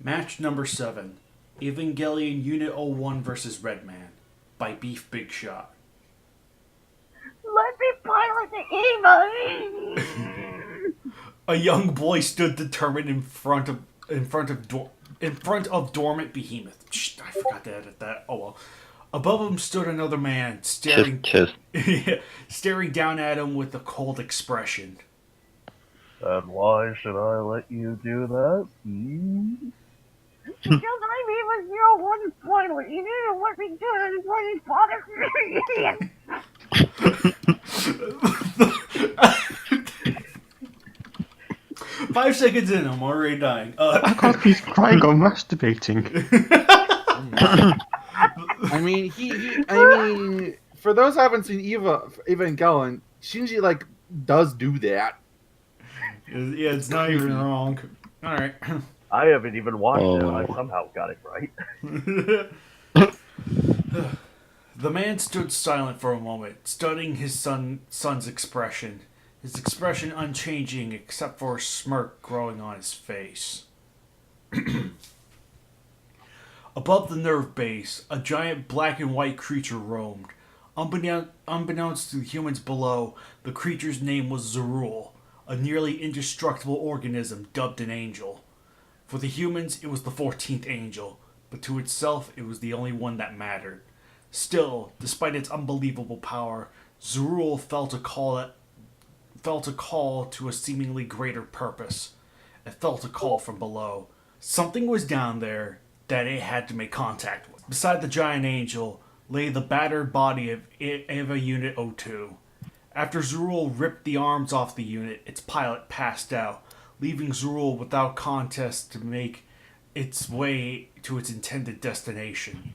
Match number 7. Evangelion Unit-01 vs. Redman by Beef Big Shot. Let me pilot the Eva! A young boy stood determined in front of dormant behemoth. Shh, I forgot to edit that. Oh well. Above him stood another man, staring down at him with a cold expression. And why should I let you do that? Because I'm Eva 01's pilot. You need to let me do it before you bother me. 5 seconds in, I'm already dying. I can't be crying or masturbating. I mean, for those who haven't seen Evangelion, Shinji does do that. Yeah, it's not even wrong. All right. I haven't even watched it. I somehow got it right. The man stood silent for a moment, studying his son's expression. His expression unchanging except for a smirk growing on his face. Above the nerve base, a giant black and white creature roamed. Unbeknownst to the humans below, the creature's name was Zerul, a nearly indestructible organism dubbed an angel. For the humans, it was the 14th angel, but to itself, it was the only one that mattered. Still, despite its unbelievable power, Zerul felt a call to a seemingly greater purpose. It felt a call from below. Something was down there that it had to make contact with. Beside the giant angel lay the battered body of Eva Unit-02. After Zerul ripped the arms off the unit, its pilot passed out, leaving Zerul without contest to make its way to its intended destination.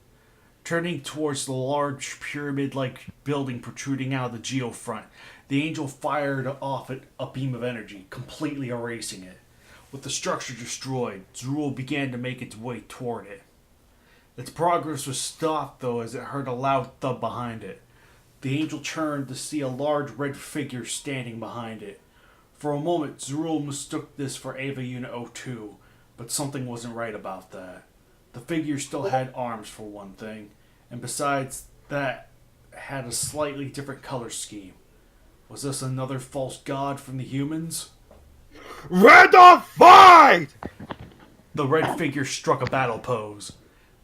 Turning towards the large pyramid-like building protruding out of the geofront, the angel fired off a beam of energy, completely erasing it. With the structure destroyed, Zerul began to make its way toward it. Its progress was stopped, though, as it heard a loud thud behind it. The angel turned to see a large red figure standing behind it. For a moment, Zerul mistook this for Eva Unit-02, but something wasn't right about that. The figure still had arms, for one thing, and besides that, had a slightly different color scheme. Was this another false god from the humans? Red or fight! The red figure struck a battle pose.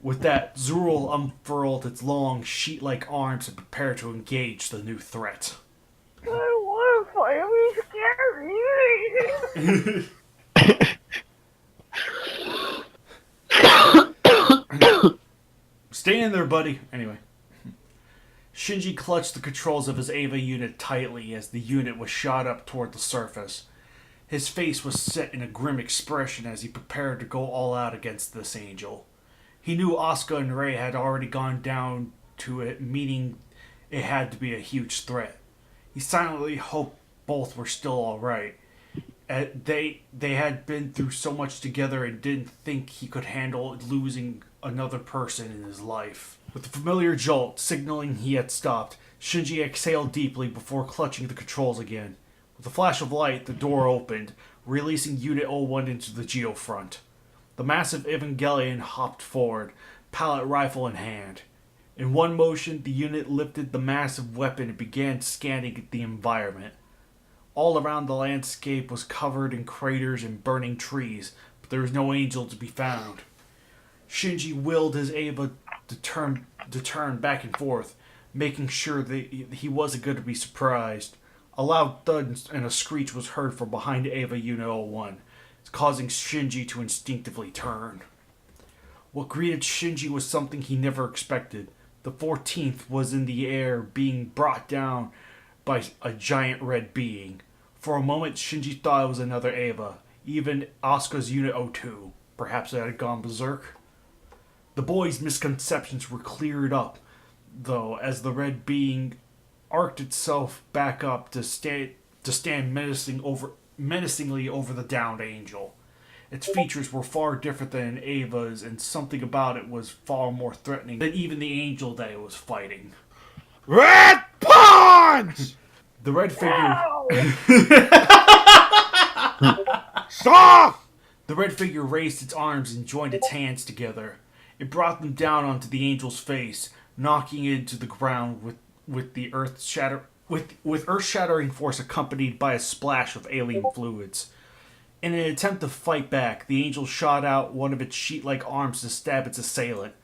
With that, Zerul unfurled its long, sheet-like arms and prepared to engage the new threat. I want to scary. Stay in there, buddy. Anyway. Shinji clutched the controls of his Eva unit tightly as the unit was shot up toward the surface. His face was set in a grim expression as he prepared to go all out against this angel. He knew Asuka and Rei had already gone down to it, meaning it had to be a huge threat. He silently hoped both were still alright. They had been through so much together and didn't think he could handle losing another person in his life. With a familiar jolt signaling he had stopped, Shinji exhaled deeply before clutching the controls again. With a flash of light, the door opened, releasing Unit-01 into the geofront. The massive Evangelion hopped forward, pallet rifle in hand. In one motion, the unit lifted the massive weapon and began scanning the environment. All around the landscape was covered in craters and burning trees, but there was no angel to be found. Shinji willed his Eva to turn back and forth, making sure that he wasn't going to be surprised. A loud thud and a screech was heard from behind Eva Unit-01, causing Shinji to instinctively turn. What greeted Shinji was something he never expected. The 14th was in the air, being brought down by a giant red being. For a moment, Shinji thought it was another Eva, even Asuka's Unit-02. Perhaps it had gone berserk. The boy's misconceptions were cleared up, though, as the red being arced itself back up to stand menacingly over the downed angel. Its features were far different than Eva's, and something about it was far more threatening than even the angel that it was fighting. Red Punch! The red figure... Stop! The red figure raised its arms and joined its hands together. It brought them down onto the angel's face, knocking it into the ground with earth-shattering force accompanied by a splash of alien fluids. In an attempt to fight back, the angel shot out one of its sheet-like arms to stab its assailant.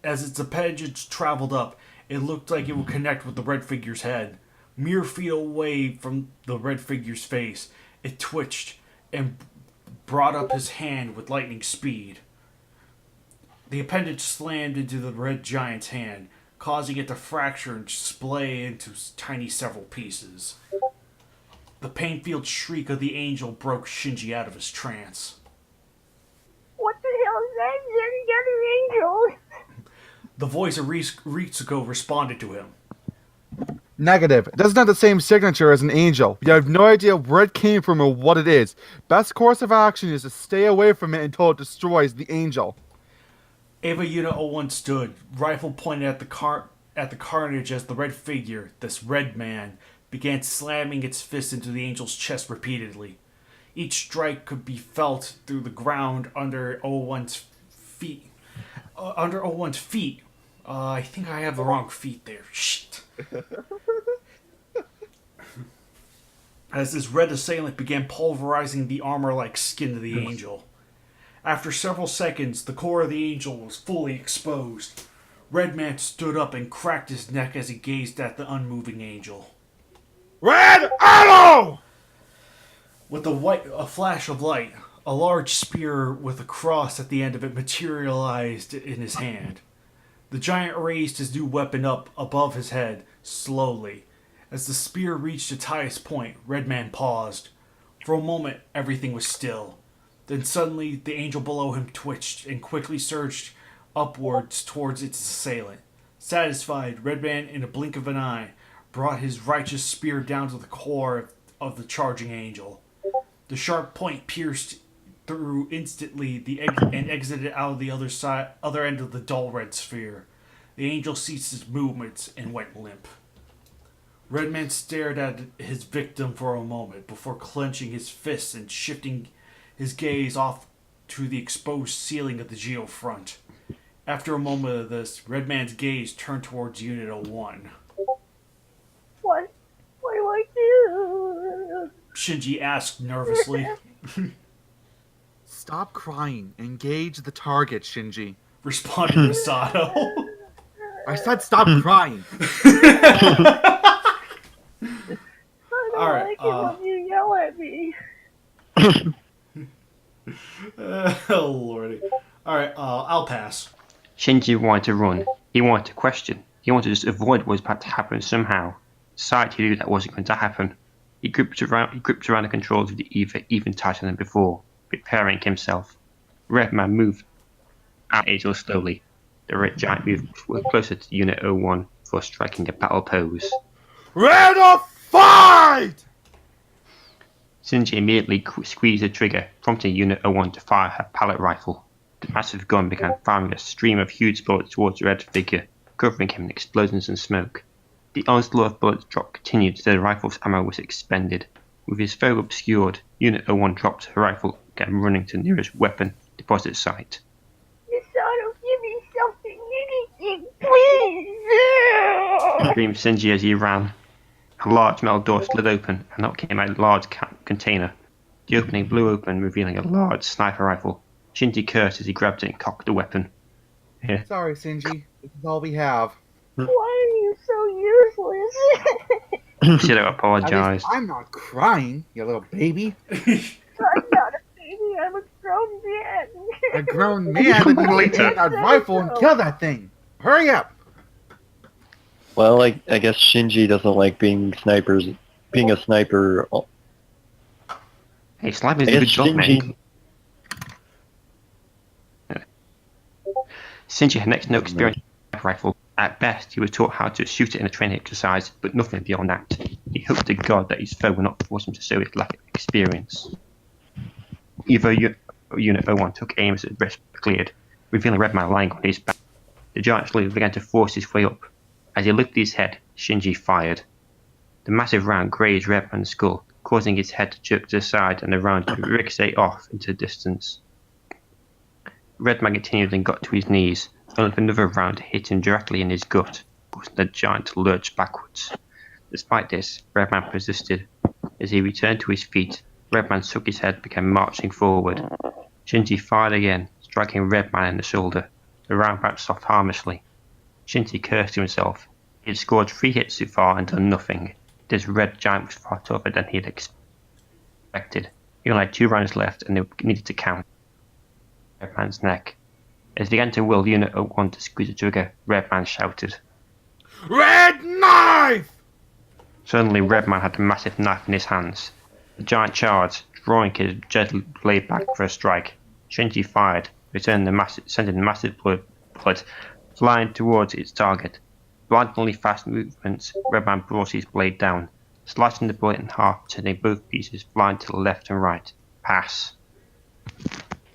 As its appendage traveled up, it looked like it would connect with the red figure's head. Mere feet away from the red figure's face, it twitched and brought up his hand with lightning speed. The appendage slammed into the red giant's hand, causing it to fracture and splay into tiny several pieces. The pain-filled shriek of the angel broke Shinji out of his trance. What the hell is that? Is there any other angel? The voice of Ritsuko responded to him. Negative. It doesn't have the same signature as an angel. We have no idea where it came from or what it is. Best course of action is to stay away from it until it destroys the angel. Eva Unit-01 stood, rifle pointed at the carnage as the red figure, this Redman, began slamming its fist into the angel's chest repeatedly. Each strike could be felt through the ground under 01's feet. I think I have the wrong feet there. Shit. As this red assailant began pulverizing the armor-like skin of the angel. After several seconds, the core of the angel was fully exposed. Redman stood up and cracked his neck as he gazed at the unmoving angel. Red Arrow! With a flash of light, a large spear with a cross at the end of it materialized in his hand. The giant raised his new weapon up above his head, slowly. As the spear reached its highest point, Redman paused. For a moment, everything was still. Then suddenly, the angel below him twitched and quickly surged upwards towards its assailant. Satisfied, Redman, in a blink of an eye, brought his righteous spear down to the core of the charging angel. The sharp point pierced through instantly and exited out of the other end of the dull red sphere. The angel ceased his movements and went limp. Redman stared at his victim for a moment before clenching his fists and shifting his gaze off to the exposed ceiling of the geofront. After a moment of this, Redman's gaze turned towards Unit-01. What do I do? Shinji asked nervously. Stop crying. Engage the target, Shinji. Responded Misato. I said stop crying. I don't All right, like it when you yell at me. Oh, lordy. Alright, I'll pass. Shinji wanted to run. He wanted to question. He wanted to just avoid what was about to happen somehow. Decided he knew that wasn't going to happen. He gripped around the controls of the Eva even tighter than before, preparing himself. Redman moved out angel slowly. The red giant moved closer to Unit-01 for striking a battle pose. Ready to fight! Shinji immediately squeezed the trigger, prompting Unit-01 to fire her pallet rifle. The massive gun began firing a stream of huge bullets towards the red figure, covering him in explosions and smoke. The onslaught of bullets drop continued till the rifle's ammo was expended. With his foe obscured, Unit-01 dropped her rifle and began running to the nearest weapon deposit site. Misato, give me something, anything, please! Screamed Shinji as he ran. A large metal door slid open, and out came a large container. The opening blew open, revealing a large sniper rifle. Shinji cursed as he grabbed it and cocked the weapon. Here. Sorry, Shinji. This is all we have. Why are you so useless? Should have At apologized. least I'm not crying, you little baby. I'm not a baby, I'm a grown man. A grown man that needs to take that rifle and kill that thing. Hurry up! Well, I guess Shinji doesn't like being a sniper. Hey, sniping's a I good guess job, mate. Shinji had next to no experience with a rifle. At best, he was taught how to shoot it in a training exercise, but nothing beyond that. He hoped to God that his foe would not force him to show his lack of experience. Unit-01 took aim as the rest cleared, revealing Redman lying on his back. The giant slowly began to force his way up. As he lifted his head, Shinji fired. The massive round grazed Redman's skull, causing his head to jerk to the side and the round to ricochet off into the distance. Redman continued and got to his knees, only for another round to hit him directly in his gut, causing the giant to lurch backwards. Despite this, Redman persisted. As he returned to his feet, Redman shook his head and began marching forward. Shinji fired again, striking Redman in the shoulder. The round bounced off harmlessly. Shinji cursed to himself. He had scored 3 hits so far and done nothing. This red giant was far tougher than he had expected. He only had 2 rounds left and they needed to count. Redman's neck. As he began to will Unit-01 to squeeze the trigger, Redman shouted, Red knife! Suddenly Redman had a massive knife in his hands. The giant charged, drawing his deadly blade back for a strike. Shinji fired, sending massive blood flying towards its target. Blindingly fast movements, Redman brought his blade down, slicing the bullet in half, sending both pieces flying to the left and right. Pass.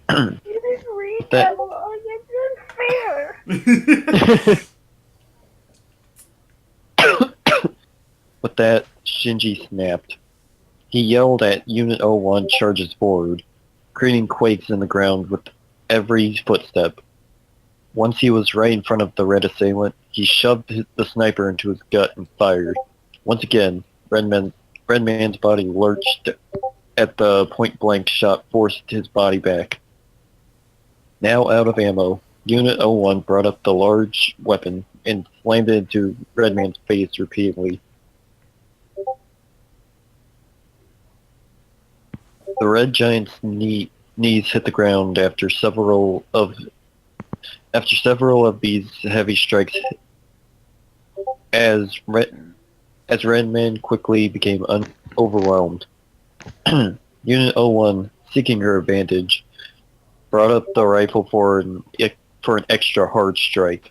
You didn't read that long. It's unfair. With that, Shinji snapped. He yelled at Unit-01 charges forward, creating quakes in the ground with every footstep. Once he was right in front of the red assailant, he shoved the sniper into his gut and fired. Once again, Redman's body lurched at the point-blank shot, forced his body back. Now out of ammo, Unit-01 brought up the large weapon and slammed it into Redman's face repeatedly. The red giant's knees hit the ground after several of these heavy strikes, as Redman quickly became overwhelmed. Unit-01, seeking her advantage, brought up the rifle for an extra hard strike.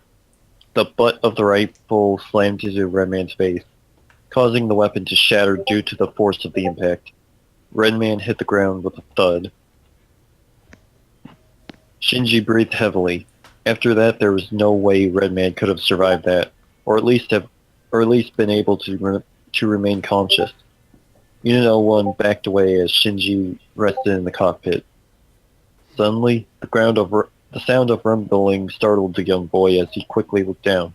The butt of the rifle slammed into Redman's face, causing the weapon to shatter due to the force of the impact. Redman hit the ground with a thud. Shinji breathed heavily. After that, there was no way Redman could have survived that, or at least been able to remain conscious. Unit-01 backed away as Shinji rested in the cockpit. Suddenly, the sound of rumbling startled the young boy as he quickly looked down.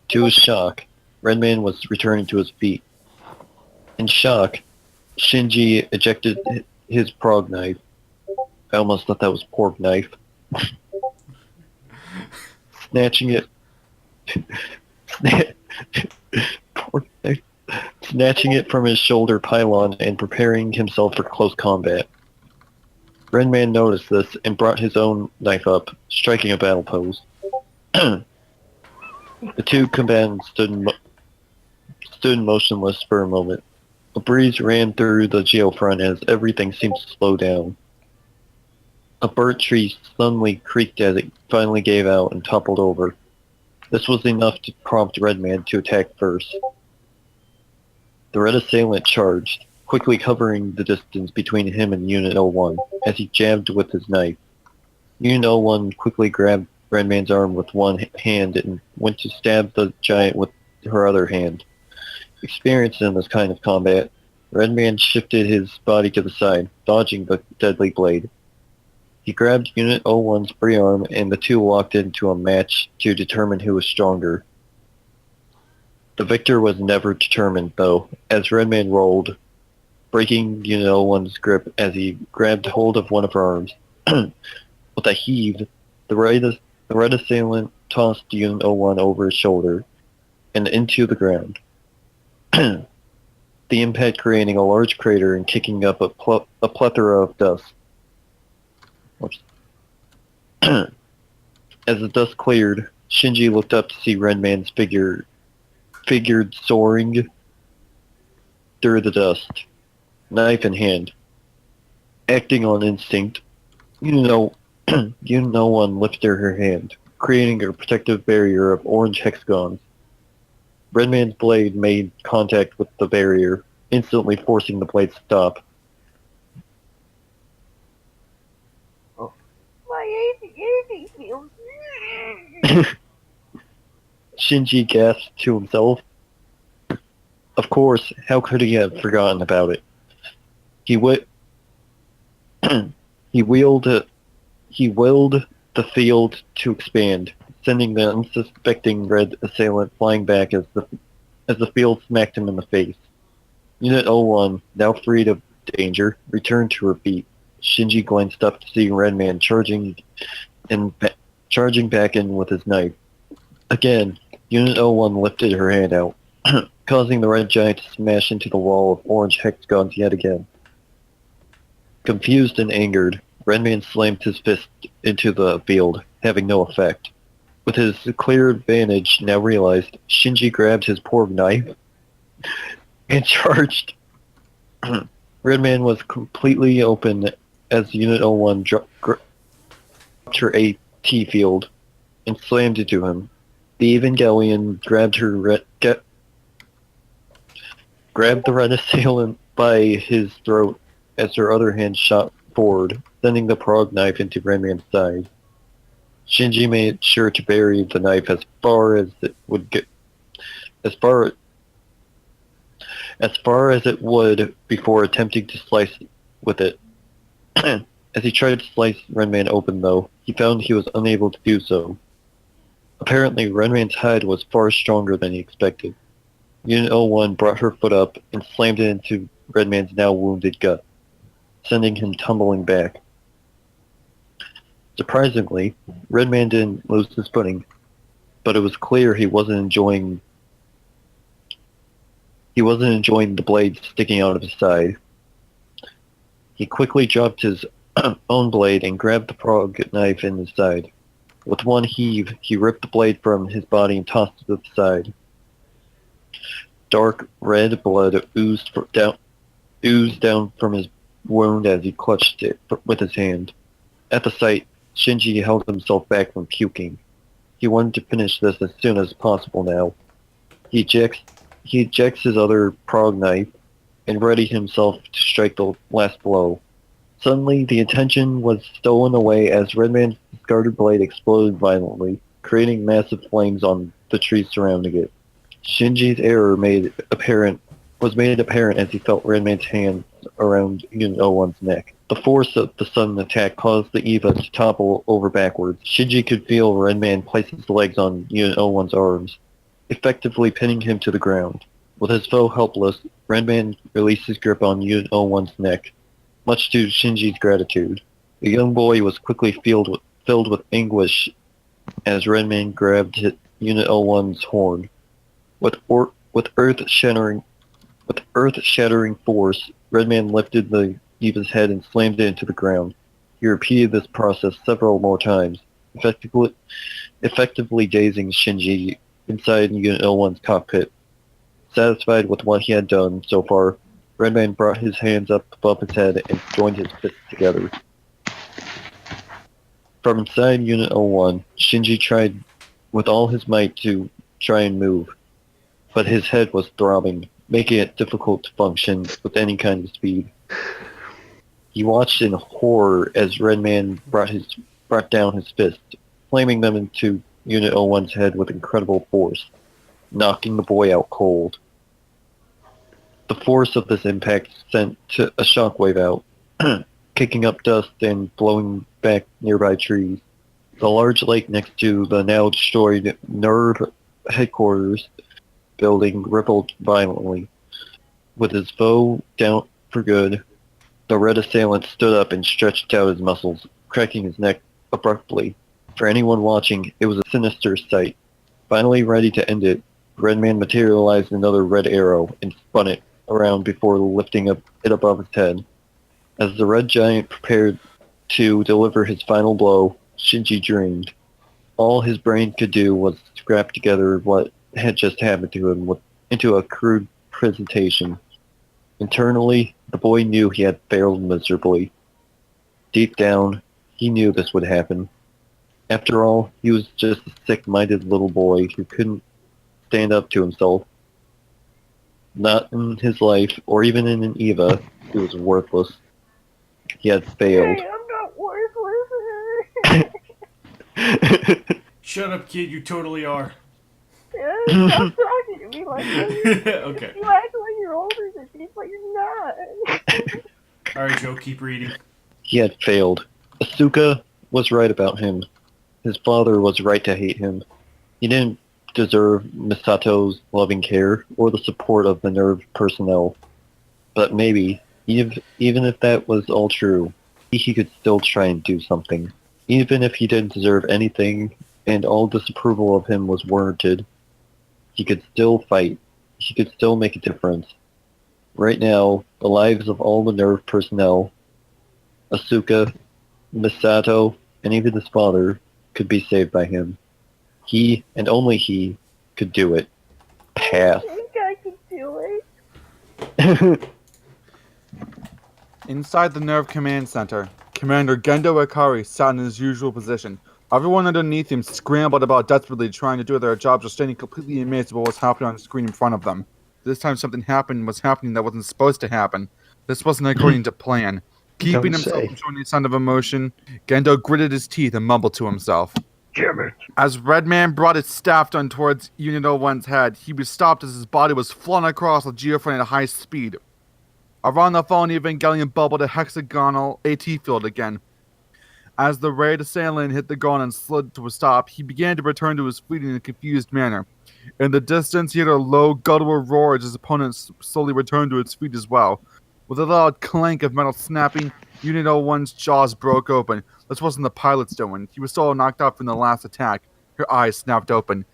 To his shock, Redman was returning to his feet. In shock, Shinji ejected his prog knife. I almost thought that was pork knife. Snatching it from his shoulder pylon and preparing himself for close combat. Redman noticed this and brought his own knife up, striking a battle pose. The two combatants stood motionless for a moment. A breeze ran through the geofront as everything seemed to slow down. A birch tree suddenly creaked as it finally gave out and toppled over. This was enough to prompt Redman to attack first. The red assailant charged, quickly covering the distance between him and Unit-01 as he jabbed with his knife. Unit-01 quickly grabbed Redman's arm with one hand and went to stab the giant with her other hand. Experienced in this kind of combat, Redman shifted his body to the side, dodging the deadly blade. He grabbed Unit-01's free arm and the two walked into a match to determine who was stronger. The victor was never determined, though, as Redman rolled, breaking Unit-01's grip as he grabbed hold of one of her arms. With a heave, the red assailant tossed Unit-01 over his shoulder and into the ground. The impact creating a large crater and kicking up a plethora of dust. As the dust cleared, Shinji looked up to see Redman's figure soaring through the dust, knife in hand. Acting on instinct, Unit-01 lifted her hand, creating a protective barrier of orange hexagons. Redman's blade made contact with the barrier, instantly forcing the blade to stop. My ADHD feels. Shinji gasped to himself. Of course, how could he have forgotten about it? He wi- he wheeled he willed the field to expand, sending the unsuspecting red assailant flying back as the field smacked him in the face. Unit-01, now freed of danger, returned to her feet. Shinji glanced up to see Redman charging back in with his knife. Again, Unit-01 lifted her hand out, causing the red giant to smash into the wall of orange hexagons yet again. Confused and angered, Redman slammed his fist into the field, having no effect. With his clear advantage now realized, Shinji grabbed his porg knife and charged. Redman was completely open as Unit-01 dropped her AT field and slammed into him. The Evangelion grabbed the red assailant by his throat as her other hand shot forward, sending the prog knife into Redman's side. Shinji made sure to bury the knife as far as it would before attempting to slice with it. As he tried to slice Redman open, though, he found he was unable to do so. Apparently, Redman's hide was far stronger than he expected. Unit-01 brought her foot up and slammed it into Redman's now wounded gut, sending him tumbling back. Surprisingly, Redman didn't lose his footing, but it was clear he wasn't enjoying the blade sticking out of his side. He quickly dropped his own blade and grabbed the prog knife in his side. With one heave, he ripped the blade from his body and tossed it to the side. Dark red blood oozed down from his wound as he clutched it with his hand. At the sight, Shinji held himself back from puking. He wanted to finish this as soon as possible now. He ejects his other prog knife and readied himself to strike the last blow. Suddenly, the attention was stolen away as Redman's discarded blade exploded violently, creating massive flames on the trees surrounding it. Shinji's error was made apparent as he felt Redman's hands around Unit-01's neck. The force of the sudden attack caused the Eva to topple over backwards. Shinji could feel Redman place his legs on Unit-01's arms, effectively pinning him to the ground. With his foe helpless, Redman released his grip on Unit-01's neck, much to Shinji's gratitude. The young boy was quickly filled with anguish as Redman grabbed Unit-01's horn. With earth-shattering force, Redman lifted the Eva's head and slammed it into the ground. He repeated this process several more times, effectively dazing Shinji inside Unit-01's cockpit. Satisfied with what he had done so far, Redman brought his hands up above his head and joined his fists together. From inside Unit-01, Shinji tried with all his might to try and move, but his head was throbbing, making it difficult to function with any kind of speed. He watched in horror as Redman brought down his fist, slamming them into Unit-01's head with incredible force, knocking the boy out cold. The force of this impact sent a shockwave out, kicking up dust and blowing back nearby trees. The large lake next to the now destroyed Nerve headquarters building rippled violently. With his foe down for good, the red assailant stood up and stretched out his muscles, cracking his neck abruptly. For anyone watching, it was a sinister sight. Finally ready to end it, Redman materialized another red arrow and spun it around before lifting it above his head. As the red giant prepared to deliver his final blow, Shinji dreamed. All his brain could do was scrap together what had just happened to him into a crude presentation. Internally, the boy knew he had failed miserably. Deep down, he knew this would happen. After all, he was just a sick-minded little boy who couldn't stand up to himself. Not in his life, or even in an EVA, he was worthless. He had failed. Hey, I'm not worthless. Shut up, kid. You totally are. Stop talking to me like that. Okay. You act like you're older than me, but you're not. Alright, Joe, keep reading. He had failed. Asuka was right about him. His father was right to hate him. He didn't deserve Misato's loving care or the support of the NERV personnel. But maybe, even if that was all true, he could still try and do something. Even if he didn't deserve anything and all disapproval of him was warranted, he could still fight. He could still make a difference. Right now, the lives of all the NERV personnel, Asuka, Misato, and even his father could be saved by him. He, and only he, could do it. Pass. I think I can do it. Inside the NERV Command Center, Commander Gendo Ikari sat in his usual position. Everyone underneath him scrambled about desperately trying to do their jobs or standing completely amazed at what was happening on the screen in front of them. This time something was happening that wasn't supposed to happen. This wasn't according to plan. Keeping himself from showing any sign of emotion, Gendo gritted his teeth and mumbled to himself. Damn it. As Redman brought his staff gun towards Unit-01's head, he was stopped as his body was flung across the geofront at high speed. Around the phone, Evangelion bubbled a hexagonal AT field again. As the raid assailant hit the ground and slid to a stop, he began to return to his fleet in a confused manner. In the distance, he heard a low, guttural roar as his opponent slowly returned to its feet as well. With a loud clank of metal snapping, Unit-01's jaws broke open. This wasn't the pilot's doing. He was still knocked out from the last attack. Her eyes snapped open.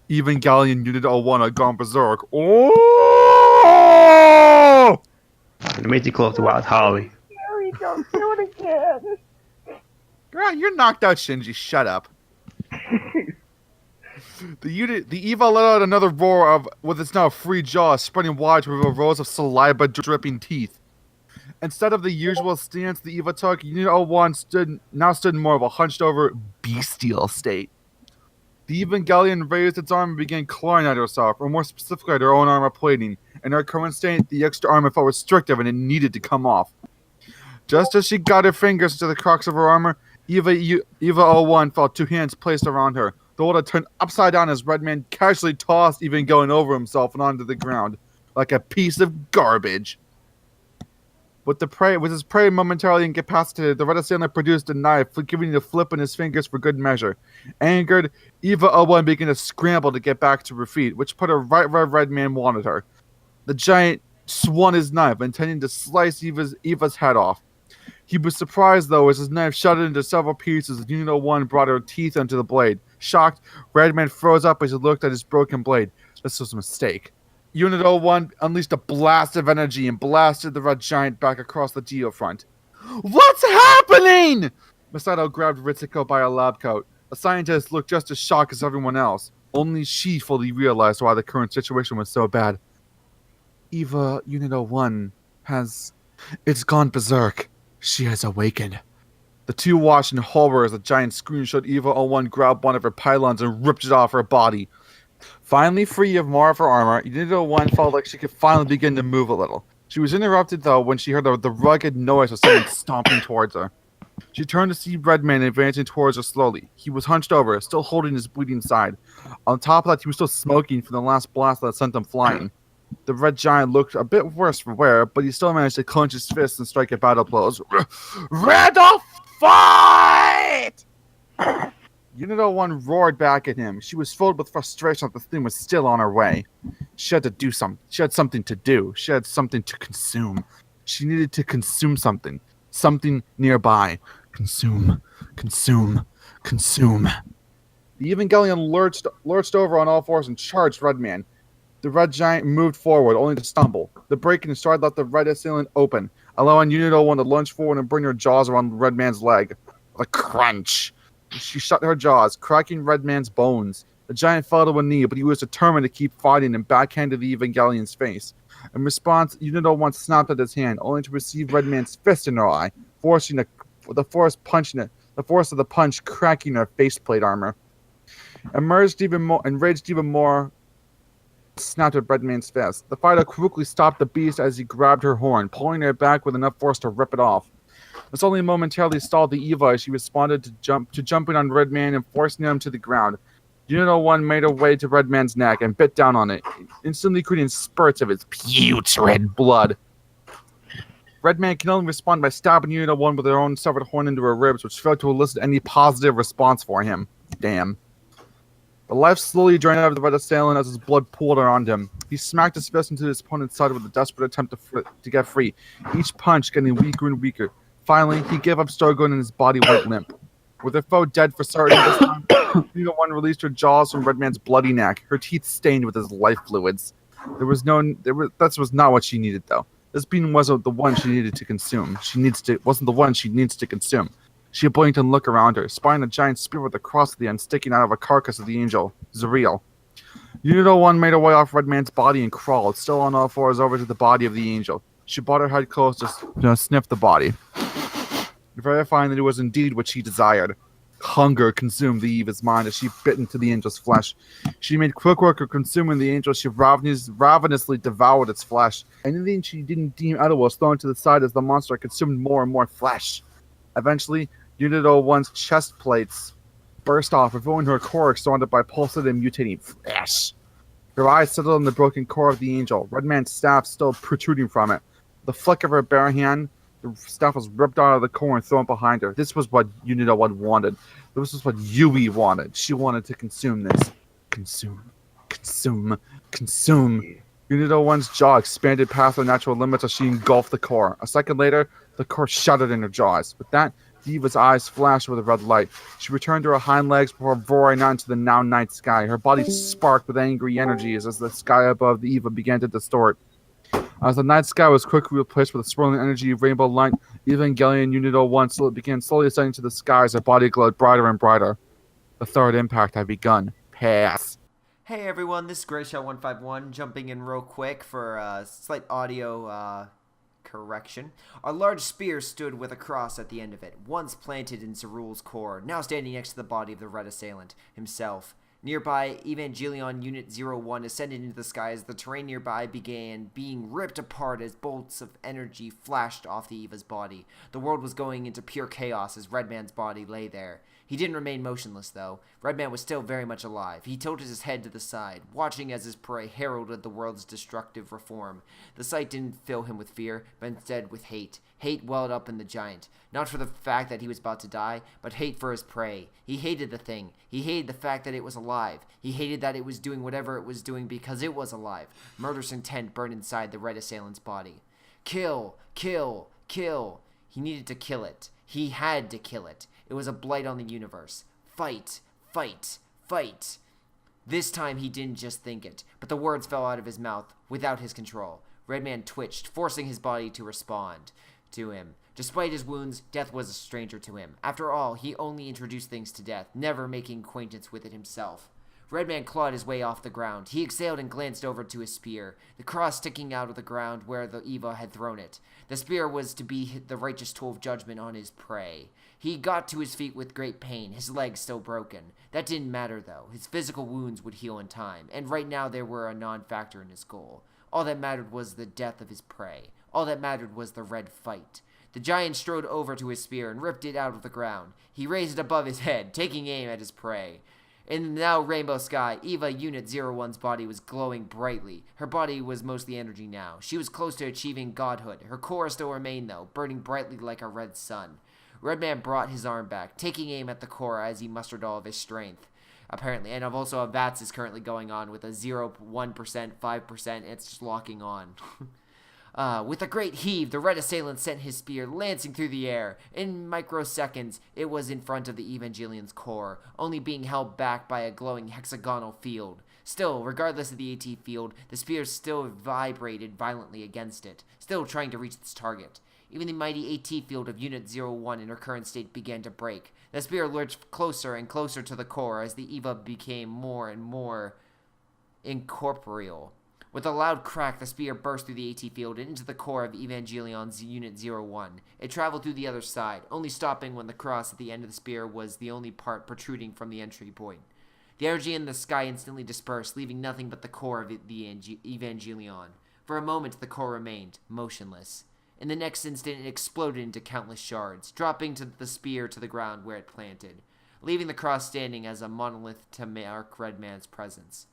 Evangelion Unit-01 had gone berserk. Oh! And immediately called to Wild Harley. Harry, don't do it again. Girl, you're knocked out, Shinji. Shut up. The Eva let out another roar with its now free jaw spreading wide to reveal rows of saliva dripping teeth. Instead of the usual stance the Eva took, Unit-01 stood more of a hunched over, bestial state. The Evangelion raised its arm and began clawing at herself, or more specifically at her own armor plating. In her current state, the extra armor felt restrictive and it needed to come off. Just as she got her fingers into the cracks of her armor, Eva-01 felt two hands placed around her. The water turned upside down as Redman casually tossed Evangelion over himself and onto the ground, like a piece of garbage. With his prey momentarily incapacitated, the red assailant produced a knife, giving a flip in his fingers for good measure. Angered, Eva-01 began to scramble to get back to her feet, which put her right where Redman wanted her. The giant swung his knife, intending to slice Eva's head off. He was surprised, though, as his knife shot into several pieces as Unit-01 brought her teeth onto the blade. Shocked, Redman froze up as he looked at his broken blade. This was a mistake. Unit-01 unleashed a blast of energy and blasted the red giant back across the geofront. What's happening? Masato grabbed Ritsuko by her lab coat. The scientist looked just as shocked as everyone else. Only she fully realized why the current situation was so bad. Eva Unit-01 it's gone berserk. She has awakened. The two watched in horror as a giant screen showed Eva-01 grab one of her pylons and ripped it off her body. Finally free of more of her armor, Unit-01 felt like she could finally begin to move a little. She was interrupted, though, when she heard the rugged noise of someone stomping towards her. She turned to see Redman advancing towards her slowly. He was hunched over, still holding his bleeding side. On top of that, he was still smoking from the last blast that sent him flying. The red giant looked a bit worse for wear, but he still managed to clench his fists and strike at battle blows. Randolph, fight! Unit-01 roared back at him. She was filled with frustration that the thing was still on her way. She had to do something. She had something to do. She had something to consume. She needed to consume something. Something nearby. Consume. Consume. Consume. The Evangelion lurched over on all fours and charged Redman. The red giant moved forward, only to stumble. The breaking stride left the red assailant open, allowing Unit-01 to lunge forward and bring her jaws around Redman's leg. A crunch. She shut her jaws, cracking Redman's bones. The giant fell to a knee, but he was determined to keep fighting and backhanded the Evangelion's face. In response, Unit-01 snapped at his hand, only to receive Redman's fist in her eye, force of the punch cracking her faceplate armor. Enraged even more, snapped at Redman's fist. The fighter quickly stopped the beast as he grabbed her horn, pulling her back with enough force to rip it off. This only momentarily stalled the Eva as she responded to jumping on Redman and forcing him to the ground. Unit-01 made her way to Redman's neck and bit down on it, instantly creating spurts of its putrid blood. Redman can only respond by stabbing Unit-01 with her own severed horn into her ribs, which failed to elicit any positive response for him. Damn. The life slowly drained out of the red assailant as his blood pooled around him. He smacked his fist into his opponent's side with a desperate attempt to get free, each punch getting weaker and weaker. Finally, he gave up struggling and his body went limp. With her foe dead for certain this time, Unit-01 released her jaws from Redman's bloody neck, her teeth stained with his life fluids. That was not what she needed, though. This being wasn't the one she needed to consume. Wasn't the one she needs to consume. She blinked and looked around her, spying a giant spear with a cross at the end sticking out of a carcass of the angel, Zuriel. Unit-01 made her way off Redman's body and crawled, still on all fours, over to the body of the angel. She brought her head close to sniff the body, verifying that it was indeed what she desired. Hunger consumed the Eva's mind as she bit into the angel's flesh. She made quick work of consuming the angel. She ravenously devoured its flesh. Anything she didn't deem edible was thrown to the side as the monster consumed more and more flesh. Eventually, Unit-01's chest plates burst off, revealing her core surrounded by pulsating and mutating flesh. Her eyes settled on the broken core of the angel, Redman's staff still protruding from it. The flick of her bare hand, the staff was ripped out of the core and thrown behind her. This was what Unit-01 wanted. This was what Yui wanted. She wanted to consume this. Consume. Unit-01's jaw expanded past their natural limits as she engulfed the core. A second later, the core shuddered in her jaws. With that, Eva's eyes flashed with a red light. She returned to her hind legs before roaring out into the now night sky. Her body sparked with angry energies as the sky above the Eva began to distort. As the night sky was quickly replaced with a swirling energy of rainbow light, Evangelion Unit-01 began slowly ascending to the sky as her body glowed brighter and brighter. The third impact had begun. Pass. Hey everyone, this is GrayShot151 jumping in real quick for a slight audio correction. A large spear stood with a cross at the end of it, once planted in Zerul's core, now standing next to the body of the red assailant himself. Nearby, Evangelion Unit-01 ascended into the sky as the terrain nearby began being ripped apart as bolts of energy flashed off the Eva's body. The world was going into pure chaos as Redman's body lay there. He didn't remain motionless, though. Redman was still very much alive. He tilted his head to the side, watching as his prey heralded the world's destructive reform. The sight didn't fill him with fear, but instead with hate. Hate welled up in the giant, not for the fact that he was about to die, but hate for his prey. He hated the thing. He hated the fact that it was alive. He hated that it was doing whatever it was doing because it was alive. Murderous intent burned inside the red assailant's body. Kill, kill, kill. He needed to kill it. He had to kill it. It was a blight on the universe. Fight, fight, fight. This time he didn't just think it, but the words fell out of his mouth without his control. Redman twitched, forcing his body to respond to him. Despite his wounds, death was a stranger to him. After all, he only introduced things to death, never making acquaintance with it himself. Redman clawed his way off the ground. He exhaled and glanced over to his spear, the cross sticking out of the ground where the Eva had thrown it. The spear was to be the righteous tool of judgment on his prey. He got to his feet with great pain, his legs still broken. That didn't matter, though. His physical wounds would heal in time, and right now they were a non-factor in his goal. All that mattered was the death of his prey. All that mattered was the red fight. The giant strode over to his spear and ripped it out of the ground. He raised it above his head, taking aim at his prey. In the now rainbow sky, Eva Unit-01's body was glowing brightly. Her body was mostly energy now. She was close to achieving godhood. Her core still remained, though, burning brightly like a red sun. Redman brought his arm back, taking aim at the core as he mustered all of his strength. Apparently, and also a VATS is currently going on with a 0%, 1%, 5%, and it's just locking on. With a great heave, the red assailant sent his spear lancing through the air. In microseconds, it was in front of the Evangelion's core, only being held back by a glowing hexagonal field. Still, regardless of the AT field, the spear still vibrated violently against it, still trying to reach its target. Even the mighty AT field of Unit-01 in her current state began to break. The spear lurched closer and closer to the core as the Eva became more and more incorporeal. With a loud crack, the spear burst through the AT field and into the core of Evangelion's Unit-01. It traveled through the other side, only stopping when the cross at the end of the spear was the only part protruding from the entry point. The energy in the sky instantly dispersed, leaving nothing but the core of the Evangelion. For a moment, the core remained motionless. In the next instant, it exploded into countless shards, dropping the spear to the ground where it planted, leaving the cross standing as a monolith to mark Redman's presence.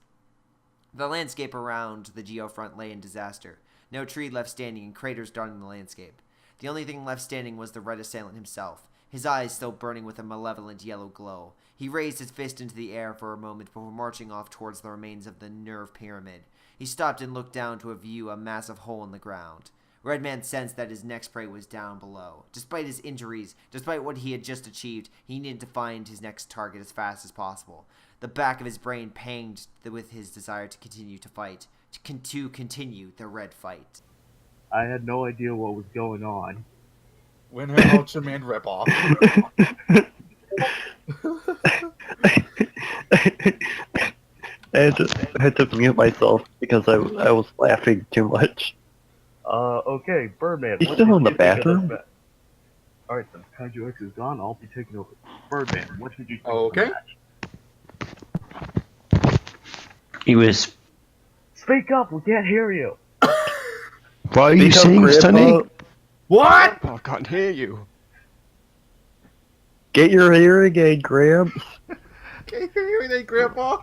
The landscape around the geofront lay in disaster. No tree left standing and craters dotting the landscape. The only thing left standing was the red assailant himself, his eyes still burning with a malevolent yellow glow. He raised his fist into the air for a moment before marching off towards the remains of the nerve pyramid. He stopped and looked down to view a massive hole in the ground. Redman sensed that his next prey was down below. Despite his injuries, despite what he had just achieved, he needed to find his next target as fast as possible. The back of his brain panged with his desire to continue to fight, to continue the red fight. I had no idea what was going on. Winner Ultraman ripoff. I had to mute myself because I was laughing too much. Okay, Birdman. He's what still did in the you think of this bathroom? Alright, since Kaiju X is gone, I'll be taking over. Birdman, what did you think Okay. of the match? He was. Speak up, we can't hear you. What are you Speak up, saying, Grandpa. Sonny? What? Oh, I can't hear you. Get your hearing aid, Gramps. Can you hear me, Grandpa?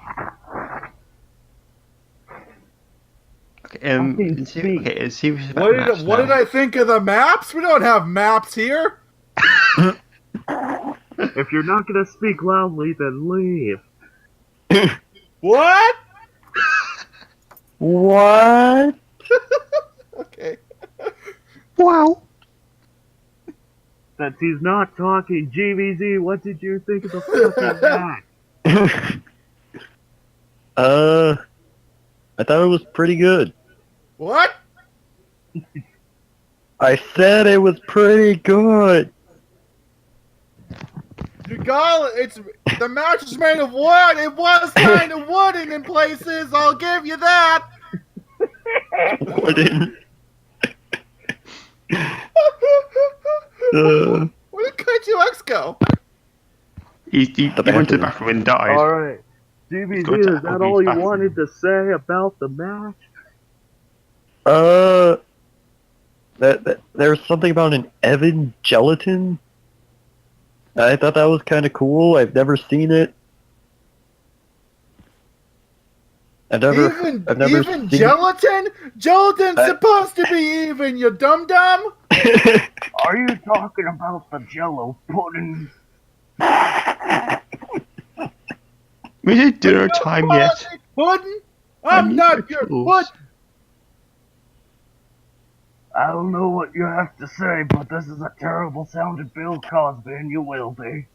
Okay, speak. serious about the match What now. did I think of the maps? We don't have maps here. If you're not gonna speak loudly, then leave. What? What? Okay. Wow. Since he's not talking, GVZ, what did you think of the fucking match? I thought it was pretty good. What? I said it was pretty good. You got it. The match is made of wood. It was kind of wooden in places. I'll give you that. Wooden. Where did Kaiju X go? He The went to the bathroom. bathroom and died. Alright. Go GVZ, to is that Applebee's all you bathroom. wanted to say about the match? There's something about an Evangelion. I thought that was kind of cool. I've never seen it. I've never Even seen gelatin? Gelatin's I- supposed to be even, you dum dum. Are you talking about the Jello pudding? Was it dinner time yet? Pudding? I I'm need not my your tools. pudding. I don't know what you have to say, but this is a terrible sounding Bill Cosby, and you will be.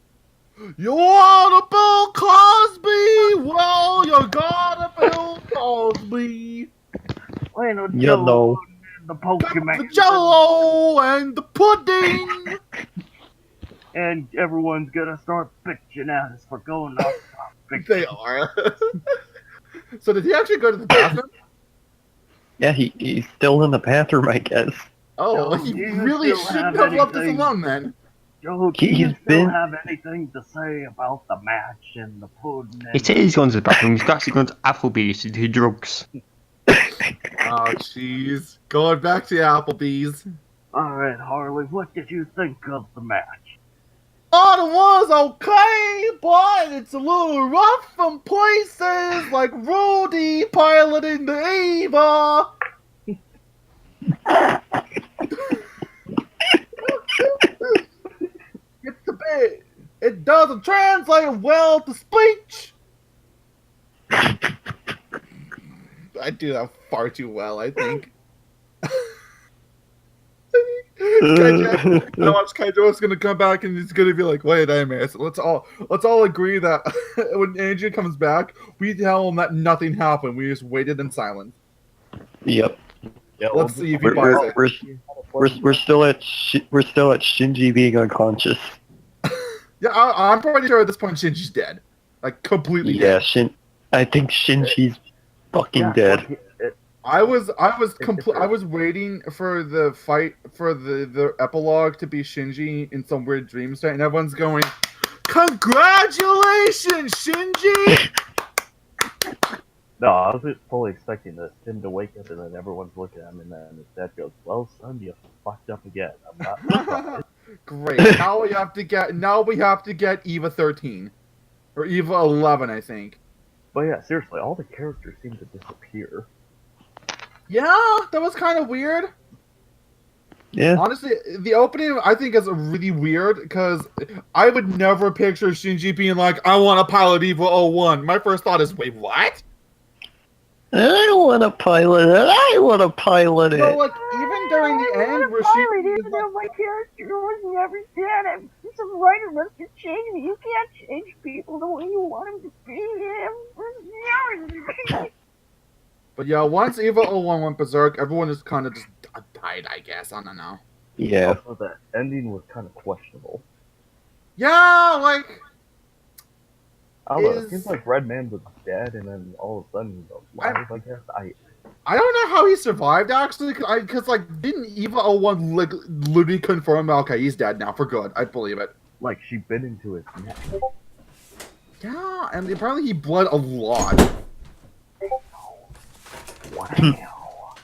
You want a Bill Cosby? Well, you got a Bill Cosby. When the You Jello know. and the Got Pokemon, the Jello and the pudding. and everyone's gonna start bitching at us for going off topic. They are. So did he actually go to the bathroom? Yeah, he's still in the bathroom, I guess. Oh, No, he do you really still shouldn't have have left us anything? alone then. Joe, do He's you still been- have anything to say about the match and the pudding? He said he's gone to the bathroom. He's actually gone to Applebee's to do drugs. Oh, jeez. Going back to Applebee's. Alright, Harley, what did you think of the match? Oh, it was okay, but it's a little rough from places, like Rudy piloting the Eva. It's a bit. It doesn't translate well to speech. I do that far too well, I think. I watch Kaiju is gonna come back and he's gonna be like, "Wait a minute, let's all agree that when Andrew comes back, we tell him that nothing happened. We just waited in silence. Yep. Yeah, Let's see if he buys it." We're still at Shinji being unconscious. Yeah, I'm pretty sure at this point Shinji's dead, like completely Yeah, dead. I think Shinji's fucking dead. I was waiting for the fight for the epilogue to be Shinji in some weird dream state, and everyone's going, "Congratulations, Shinji!" No, I was fully expecting him to wake up and then everyone's looking at him and then his dad goes, "Well, son, you fucked up again." I'm not surprised. Great. Now we have to get Eva 13 or Eva 11, I think. But yeah, seriously, all the characters seem to disappear. Yeah, that was kind of weird. Yeah. Honestly, the opening I think is really weird because I would never picture Shinji being like, "I want to pilot Evo 01." My first thought is, "Wait, what?" I want to pilot it. I want to pilot No, it. like even during the end where pilot, Shinji is even like, though my character was never dead. Some writer must have changed me. You can't change people the way you want them to be. but yeah, once Evo 01 went berserk, everyone just kind of just died. I guess I don't know. Yeah. Also, the ending was kind of questionable. Yeah, like I don't know. It Is- seems like Redman was dead, and then all of a sudden he's alive. I guess. I don't know how he survived actually, because like didn't Evo 01 like literally confirm okay he's dead now for good? I believe it. Like she bit into his neck. Yeah, and apparently he bled a lot. Wow.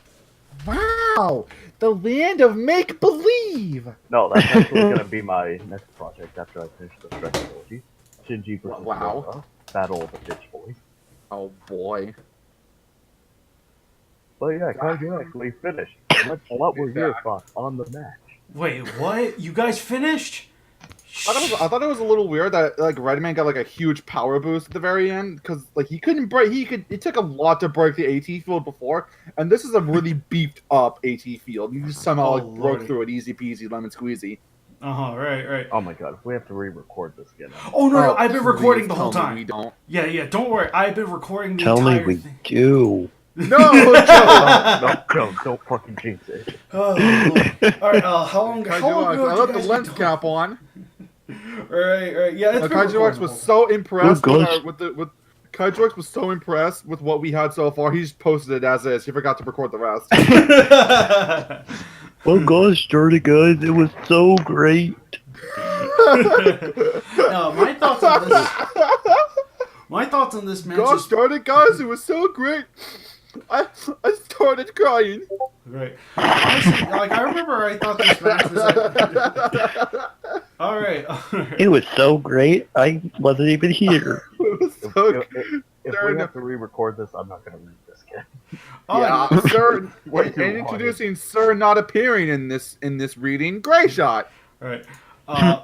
Wow, the land of make believe. No, that's actually gonna be my next project after I finish the Shrek trilogy. Shinji versus Wow. Nova, Battle of the Bitch Boys. Oh boy. But yeah, Kaiju, we finished. What were your thoughts on the match? Wait, what? You guys finished? I thought it was a little weird that like Redman got like a huge power boost at the very end because like he couldn't break. It took a lot to break the AT field before, and this is a really beefed up AT field. You just somehow like broke Lordy. through it easy peasy lemon squeezy. Right. Oh my god, we have to re-record this again. Oh no, Oh, I've been please recording the tell whole me time. We don't. Yeah, don't worry. I've been recording the Tell me entire we thing. do. No, Joe. No, don't fucking jinx it. Oh, Lord. All right. How long Kaiju ago Wax, did I you left the guys lens get cap on. Right. Yeah, it's been Kaiju Wax recording was the so impressed Oh, with, gosh. with Kaiju Wax was so impressed with what we had so far. He just posted it as is. He forgot to record the rest. whole- Oh gosh, darn it, guys! It was so great. No, my thoughts on this. My thoughts on this match Gosh is darn it, guys! It was so great. I started crying. right. Honestly, like I remember, I thought this match was. All right. It was so great. I wasn't even here. It was If, so if, if Darn we it. have to re-record this, I'm not gonna read this again. Yeah, Sir. Way And too introducing Sir not appearing in this reading. Gray shot. All right.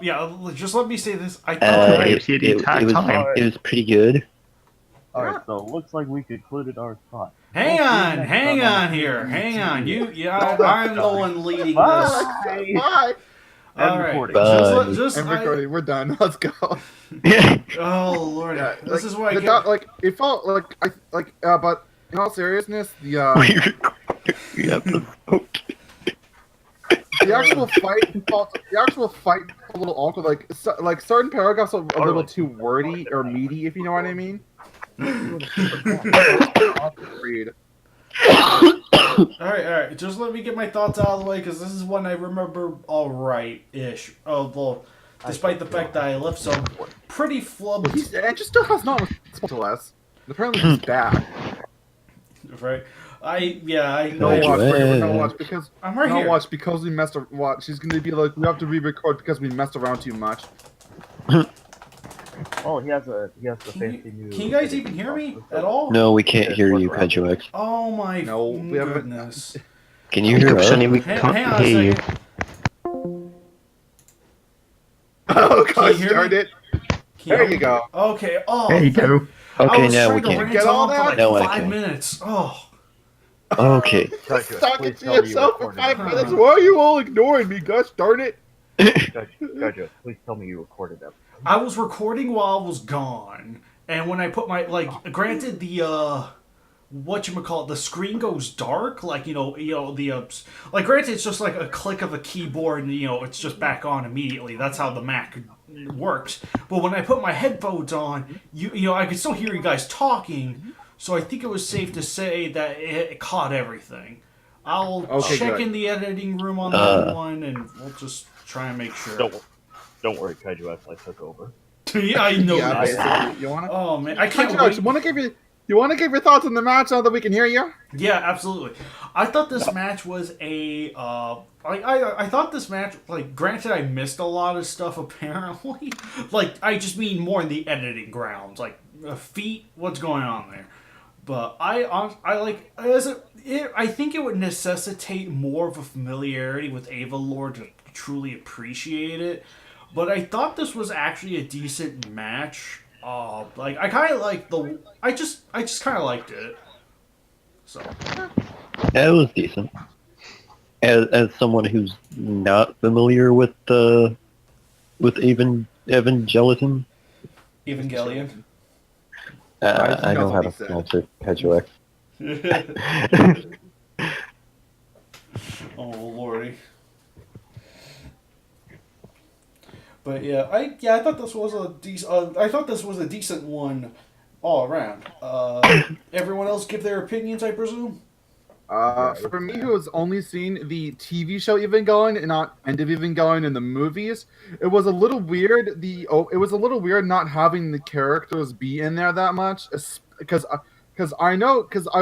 Yeah. Just let me say this. I Uh, thought. It was here the entire time. it was pretty good. Alright, so it looks like we concluded our thoughts. Hang on here. Hang on. I'm the one leading this. Bye. And All right. recording. Bye. And recording. We're done. Let's go. Oh Lord. Yeah, This is why I the get. like it felt like but in all seriousness, We have to vote. the actual fight felt a little awkward. Like certain paragraphs are a little too wordy or meaty, if you know what I mean. Read. All right. Just let me get my thoughts out of the way because this is one I remember all right-ish. Oh well, despite the fact that I left some pretty flubbed. It just still has not responded to us. Apparently he's bad. Right. I No, know. Joanne. No watch because I'm right no here. watch because we messed around. Watch, she's gonna be like, we have to re-record because we messed around too much. Oh, he has the Can fancy new. you guys even hear me at all? No, we can't hear you, Kaiju X. Oh my No, we haven't- goodness. Can you hear us? Sonny, we Hang can't on a hear you. second. Oh Can you gosh, hear darn me? it! There you go. Okay. Oh. There you go. I Okay, was now we trying to can. rant Get all on for that? like Now I 5 can. minutes. Oh. Okay. Kaiju, Talking please to tell me you yourself for recorded 5 that. minutes. Why are you all ignoring me? Gosh darn it! Kaiju, please tell me you recorded that. I was recording while I was gone, and when I put my granted the whatchamacallit, the screen goes dark, like granted it's just like a click of a keyboard and it's just back on immediately. That's how the Mac works. But when I put my headphones on, I could still hear you guys talking, so I think it was safe to say that it caught everything. I'll check good. in the editing room on that one, and we'll just try and make sure. Don't worry, Kaiju X, I took over. Yeah, I know Yeah, that. basically. You wanna? Oh man, I can't Kaiju wait. X, you wanna give your thoughts on the match now that we can hear you? Yeah, absolutely. I thought this match was a. I thought this match, granted, I missed a lot of stuff apparently. I just mean more in the editing grounds, feet. What's going on there? But I like I think it would necessitate more of a familiarity with Ava lore to truly appreciate it. But I thought this was actually a decent match. Like I kind of like I just kind of liked it. So Yeah, it was decent. As someone who's not familiar with Evangelion, Evangelion. I know how to said. pronounce it. Kaiju X. Oh lordy. But yeah, I thought this was a decent one all around. Everyone else give their opinions, I presume. For me, who has only seen the TV show Evangelion and not End of Evangelion in the movies, it was a little weird. It was a little weird not having the characters be in there that much, because a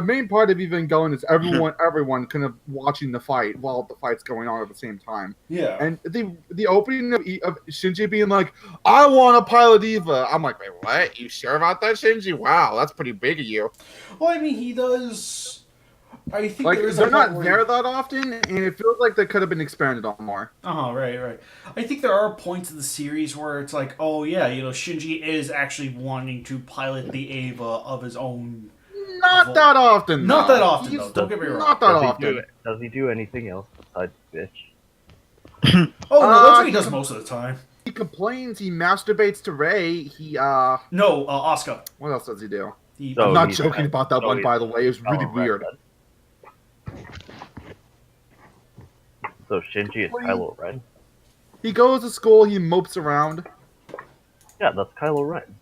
main part of Evangelion is everyone kind of watching the fight while the fight's going on at the same time. Yeah. And the opening of Shinji being like, "I want to pilot Eva," I'm like, "Wait, what? You sure about that, Shinji? Wow, that's pretty big of you." Well, I mean, he does. I think Like, there's they're not there that often, and it feels like they could have been expanded on more. Right. I think there are points in the series where it's like, oh yeah, Shinji is actually wanting to pilot the Ava of his own. Not that often. Not though. that often, though. Don't get me wrong. Not that often. Does he do anything else besides bitch? Oh no, that's what he does most of the time. He complains. He masturbates to Rei. He No, Asuka. What else does he do? So I'm not he's- joking about that so one, he's- by the way. It was really Oh, right, weird. then. So Shinji is Kylo Ren? He goes to school. He mopes around. Yeah, that's Kylo Ren.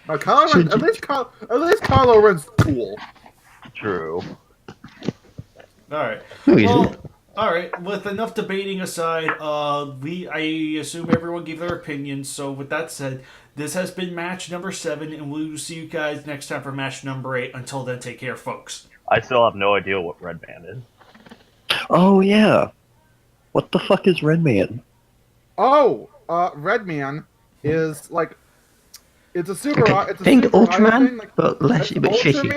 Kylo Ren, at least Kylo Ren's cool. True. Alright. No, he Well, isn't. alright, with enough debating aside, I assume everyone gave their opinions, so with that said, this has been match number 7, and we'll see you guys next time for match number 8. Until then, take care, folks. I still have no idea what Redman is. Oh yeah, what the fuck is Redman? Oh, Redman is like, it's a super. It's a Think super Ultraman, thing, like, but less, it's but shitty. Ultraman